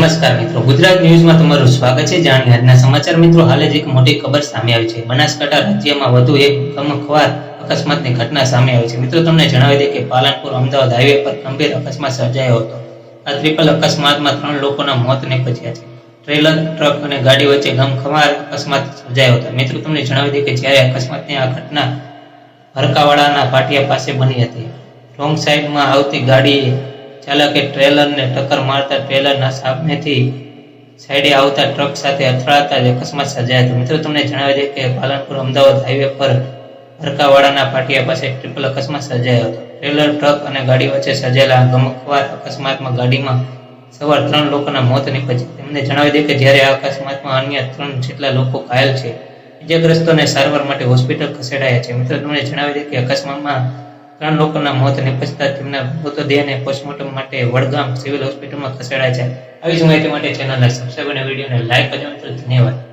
નમસ્કાર મિત્રો, ગુજરાત ન્યૂઝમાં તમારું સ્વાગત છે। જાણીએ આજના સમાચાર મિત્રો। હાલ જ એક મોટી ખબર સામે આવી છે। બનાસકાંઠા રાજ્યમાં વધુ એક ગમખ્વાર અકસ્માતની ઘટના સામે આવી છે। મિત્રો તમને જણાવી દઈએ કે પાલનપુર અમદાવાદ હાઈવે પર ગંભીર અકસ્માત સર્જાયો હતો। આ ટ્રિપલ અકસ્માતમાં 3 લોકોના મોત નીપજ્યા છે। ટ્રેલર, ટ્રક અને ગાડી વચ્ચે ગમખ્વાર અકસ્માત સર્જાયો હતો। મિત્રો તમને જણાવી દઈએ કે જ્યારે અકસ્માતની આ ઘટના હરકાવાડાના પાટિયા પાસે બની હતી। રોંગ સાઈડમાં આવતી ગાડી ચાલકે ટ્રેલરને ટક્કર મારતા ટ્રેલરના સામેથી સાઈડે આવતા ટ્રક સાથે અથડાતા જ અકસ્માત સર્જાયો હતો। મિત્રો તમને જણાવી દઈએ કે પાલનપુર અમદાવાદ હાઈવે પર હરકાવાડાના પાટિયા પાસે ટ્રિપલ અકસ્માત સર્જાયો હતો। ટ્રેલર, ટ્રક અને ગાડી વચ્ચે સર્જાયેલા ગમખ્વાર અકસ્માતમાં ગાડીમાં સવાર 3 લોકોના મોત નીપજ્યા। તેમને જણાવી દઈએ કે જ્યારે આ અકસ્માતમાં અન્ય 3 જેટલા લોકો ઘાયલ છે। ઇજાગ્રસ્તોને સારવાર માટે હોસ્પિટલ ખસેડાયા છે। મિત્રો તમને જણાવી દઈએ કે અકસ્માતમાં 3 લોકોના મોત નીપજતા તેમના મૃતદેહને પોસ્ટમોર્ટમ માટે વડગામ સિવિલ હોસ્પિટલમાં ખસેડાયા છે। આવી જ માહિતી માટે ચેનલને સબસ્ક્રાઇબ અને વિડીયોને લાઈક કરજો મિત્રો। ધન્યવાદ।